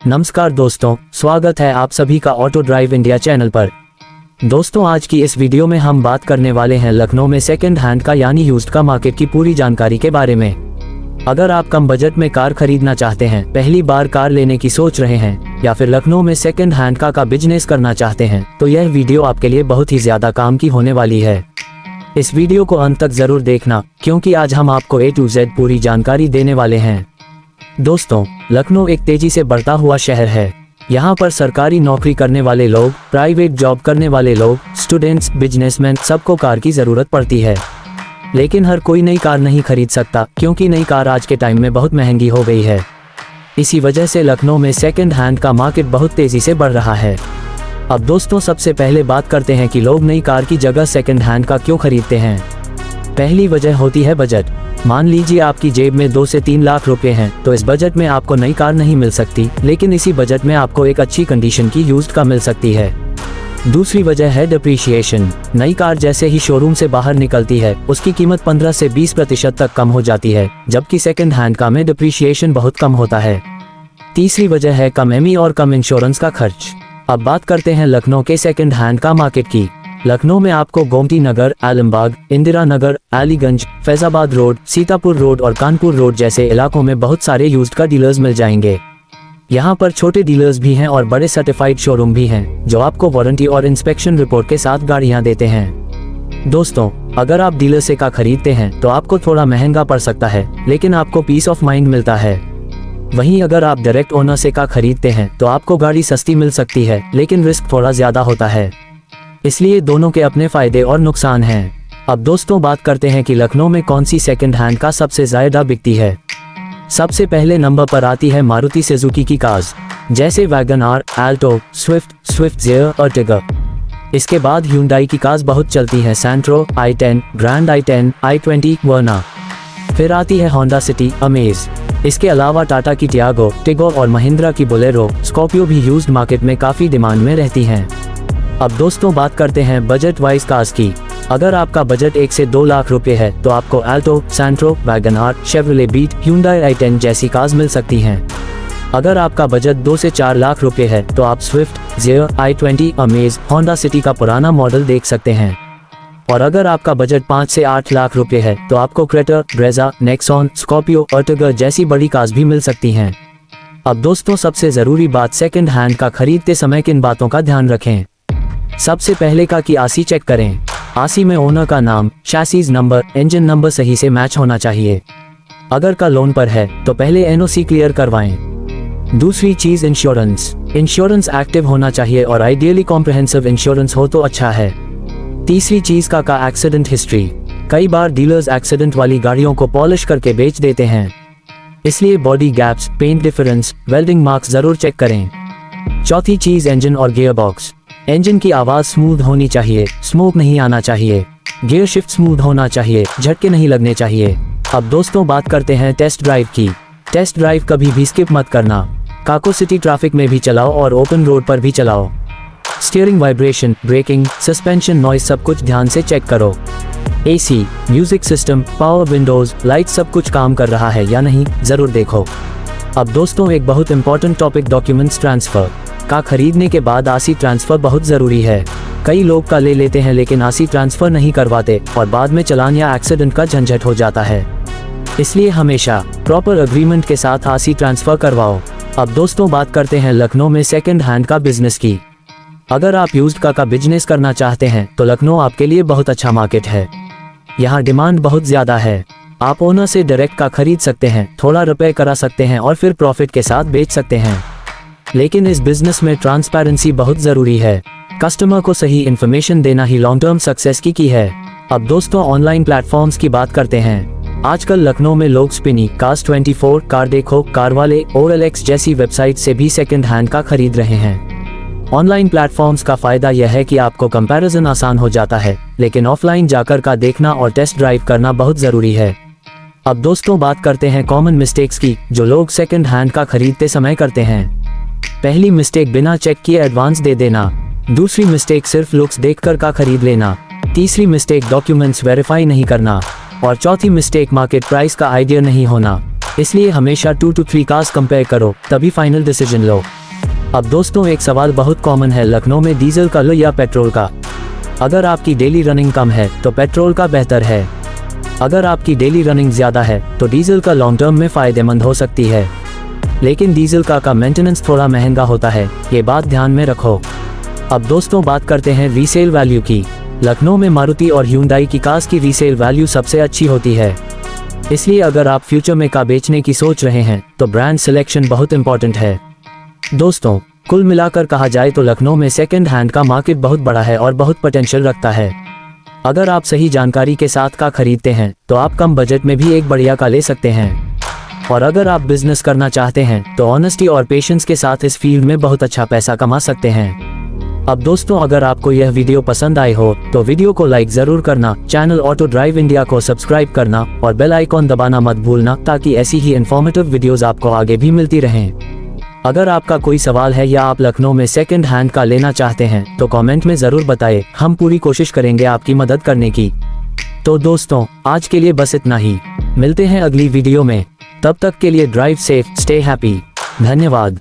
नमस्कार दोस्तों, स्वागत है आप सभी का ऑटो ड्राइव इंडिया चैनल पर। दोस्तों, आज की इस वीडियो में हम बात करने वाले हैं लखनऊ में सेकंड हैंड का यानी यूज्ड का मार्केट की पूरी जानकारी के बारे में। अगर आप कम बजट में कार खरीदना चाहते हैं, पहली बार कार लेने की सोच रहे हैं या फिर लखनऊ में सेकंड हैंड का बिजनेस करना चाहते हैं तो यह वीडियो आपके लिए बहुत ही ज्यादा काम की होने वाली है। इस वीडियो को अंत तक जरूर देखना क्योंकि आज हम आपको A to Z पूरी जानकारी देने वाले हैं। दोस्तों, लखनऊ एक तेजी से बढ़ता हुआ शहर है। यहाँ पर सरकारी नौकरी करने वाले लोग, प्राइवेट जॉब करने वाले लोग, स्टूडेंट्स, बिजनेसमैन सबको कार की जरूरत पड़ती है। लेकिन हर कोई नई कार नहीं खरीद सकता क्योंकि नई कार आज के टाइम में बहुत महंगी हो गई है। इसी वजह से लखनऊ में सेकंड हैंड का मार्केट बहुत तेजी से बढ़ रहा है। अब दोस्तों, सबसे पहले बात करते हैं कि लोग नई कार की जगह सेकंड हैंड का क्यों खरीदते हैं। पहली वजह होती है बजट। मान लीजिए आपकी जेब में 2 से 3 लाख रुपए हैं तो इस बजट में आपको नई कार नहीं मिल सकती, लेकिन इसी बजट में आपको एक अच्छी कंडीशन की यूज्ड कार मिल सकती है। दूसरी वजह है डिप्रिशिएशन। नई कार जैसे ही शोरूम से बाहर निकलती है उसकी कीमत 15 से 20% तक कम हो जाती है, जबकि सेकंड हैंड कार में डिप्रिशिएशन बहुत कम होता है। तीसरी वजह है कम EMI और कम इंश्योरेंस का खर्च। अब बात करते हैं लखनऊ के सेकंड हैंड का मार्केट की। लखनऊ में आपको गोमती नगर, आलमबाग, इंदिरा नगर, अलीगंज, फैजाबाद रोड, सीतापुर रोड और कानपुर रोड जैसे इलाकों में बहुत सारे यूज्ड कार डीलर्स मिल जाएंगे। यहाँ पर छोटे डीलर्स भी हैं और बड़े सर्टिफाइड शोरूम भी हैं जो आपको वारंटी और इंस्पेक्शन रिपोर्ट के साथ गाड़ियाँ देते हैं। दोस्तों, अगर आप डीलर से कार खरीदते हैं तो आपको थोड़ा महंगा पड़ सकता है, लेकिन आपको पीस ऑफ माइंड मिलता है। वहीं अगर आप डायरेक्ट ओनर से कार खरीदते हैं तो आपको गाड़ी सस्ती मिल सकती है, लेकिन रिस्क थोड़ा ज्यादा होता है। इसलिए दोनों के अपने फायदे और नुकसान हैं। अब दोस्तों, बात करते हैं कि लखनऊ में कौन सी सेकंड हैंड कार सबसे ज्यादा बिकती है। सबसे पहले नंबर पर आती है मारुति सुजुकी की कार्स, जैसे Wagon R, Alto, Swift Dzire और टिगर। इसके बाद Hyundai की कार्स बहुत चलती हैं, Santro, i10, grand i10, i20, वर्ना। फिर आती है होंडा सिटी, अमेज। इसके अलावा टाटा की टियागो, टिगो और महिंद्रा की बोलेरो, स्कॉर्पियो भी यूज्ड मार्केट में काफी डिमांड में रहती हैं। अब दोस्तों, बात करते हैं बजट वाइज कार्स की। अगर आपका बजट 1 से 2 लाख रुपए है तो आपको Alto, Santro, Wagon R, Chevrolet Beat, Hyundai i10 जैसी कार्स मिल सकती हैं। अगर आपका बजट 2 से 4 लाख रुपए है तो आप Swift, Dzire, i20, Amaze, Honda City का पुराना मॉडल देख सकते हैं। और अगर आपका बजट 5 से 8 लाख रुपए है तो आपको क्रेटा, ब्रेजा, नेक्सॉन, स्कॉर्पियो और टिगर जैसी बड़ी कार्स भी मिल सकती हैं। अब दोस्तों, सबसे जरूरी बात, सेकंड हैंड का खरीदते समय किन बातों का ध्यान रखें। सबसे पहले कार की आरसी चेक करें। आरसी में ओनर का नाम, शैसीज नंबर, इंजन नंबर सही से मैच होना चाहिए। अगर कार लोन पर है तो पहले NOC क्लियर करवाएं। दूसरी चीज, इंश्योरेंस। इंश्योरेंस एक्टिव होना चाहिए और आइडियली कॉम्प्रिहेंसिव इंश्योरेंस हो तो अच्छा है। तीसरी चीज का एक्सीडेंट हिस्ट्री। कई बार डीलर्स एक्सीडेंट वाली गाड़ियों को पॉलिश करके बेच देते हैं, इसलिए body gaps, paint difference, welding marks जरूर चेक करें। चौथी चीज, इंजन और गियर बॉक्स। इंजन की आवाज स्मूथ होनी चाहिए, स्मोक नहीं आना चाहिए। गियर शिफ्ट स्मूथ होना चाहिए, झटके नहीं लगने चाहिए। अब दोस्तों, बात करते हैं टेस्ट ड्राइव की। टेस्ट ड्राइव कभी भी स्किप मत करना। कार को सिटी ट्रैफिक में भी चलाओ और ओपन रोड पर भी चलाओ। Steering vibration, braking, suspension, noise सब कुछ ध्यान से चेक करो। AC, music system, power windows, light सब कुछ काम कर रहा है या नहीं जरूर देखो। अब दोस्तों, एक बहुत important topic, documents transfer. Car खरीदने के बाद RC ट्रांसफर बहुत जरूरी है। कई लोग कार ले लेते हैं लेकिन RC ट्रांसफर नहीं करवाते और बाद में चालान या एक्सीडेंट का झंझट हो जाता है। इसलिए हमेशा प्रॉपर एग्रीमेंट के साथ RC ट्रांसफर करवाओ। अब दोस्तों, बात करते हैं लखनऊ में सेकंड हैंड का बिजनेस की। अगर आप यूज्ड कार का बिजनेस करना चाहते हैं तो लखनऊ आपके लिए बहुत अच्छा मार्केट है। यहाँ डिमांड बहुत ज्यादा है। आप ओनर से डायरेक्ट कार खरीद सकते हैं, थोड़ा रिपेयर करा सकते हैं और फिर प्रॉफिट के साथ बेच सकते हैं। लेकिन इस बिजनेस में ट्रांसपेरेंसी बहुत जरूरी है। कस्टमर को सही इन्फॉर्मेशन देना ही लॉन्ग टर्म सक्सेस की है। अब दोस्तों, ऑनलाइन प्लेटफॉर्म्स की बात करते हैं। आजकल लखनऊ में लोग स्पिनी, Cars24, कार देखो, कार वाले, OLX जैसी वेबसाइट से भी सेकंड हैंड का खरीद रहे हैं। ऑनलाइन प्लेटफॉर्म्स का फायदा यह है कि आपको कंपैरिजन आसान हो जाता है, लेकिन ऑफलाइन जाकर का देखना और टेस्ट ड्राइव करना बहुत जरूरी है। अब दोस्तों, बात करते हैं कॉमन मिस्टेक्स की जो लोग सेकंड हैंड का खरीदते समय करते हैं। पहली मिस्टेक, बिना चेक किए एडवांस दे देना। दूसरी मिस्टेक, सिर्फ लुक्स देखकर का खरीद लेना। तीसरी मिस्टेक, डॉक्यूमेंट्स वेरीफाई नहीं करना। और चौथी मिस्टेक, मार्केट प्राइस का आइडिया नहीं होना। इसलिए हमेशा 2 to 3 कार्स कंपेयर करो, तभी फाइनल डिसीजन लो। अब दोस्तों एक सवाल बहुत कॉमन है लखनऊ में डीजल का लो या पेट्रोल का। अगर आपकी डेली रनिंग कम है तो पेट्रोल का बेहतर है। अगर आपकी डेली रनिंग ज़्यादा है तो डीजल का लॉन्ग टर्म में फ़ायदेमंद हो सकती है, लेकिन डीजल का मेंटेनेंस थोड़ा महंगा होता है, ये बात ध्यान में रखो। अब दोस्तों बात करते हैं रीसेल वैल्यू की। लखनऊ में मारुति और ह्यूंडई की कार्स की रीसेल वैल्यू सबसे अच्छी होती है, इसलिए अगर आप फ्यूचर में कार बेचने की सोच रहे हैं तो ब्रांड सिलेक्शन बहुत इंपॉर्टेंट है। दोस्तों कुल मिलाकर कहा जाए तो लखनऊ में सेकंड हैंड का मार्केट बहुत बड़ा है और बहुत पोटेंशियल रखता है। अगर आप सही जानकारी के साथ कार खरीदते हैं तो आप कम बजट में भी एक बढ़िया कार ले सकते हैं। और अगर आप बिजनेस करना चाहते हैं तो ऑनेस्टी और पेशेंस के साथ इस फील्ड में बहुत अच्छा पैसा कमा सकते हैं। अब दोस्तों अगर आपको यह वीडियो पसंद आई हो तो वीडियो को लाइक जरूर करना, चैनल ऑटो ड्राइव इंडिया को सब्सक्राइब करना और बेल आइकॉन दबाना मत भूलना, ताकि ऐसी ही इन्फॉर्मेटिव वीडियोस आपको आगे भी मिलती रहें। अगर आपका कोई सवाल है या आप लखनऊ में सेकंड हैंड कार लेना चाहते हैं तो कमेंट में ज़रूर बताएं, हम पूरी कोशिश करेंगे आपकी मदद करने की। तो दोस्तों आज के लिए बस इतना ही, मिलते हैं अगली वीडियो में। तब तक के लिए ड्राइव सेफ, स्टे हैप्पी। धन्यवाद।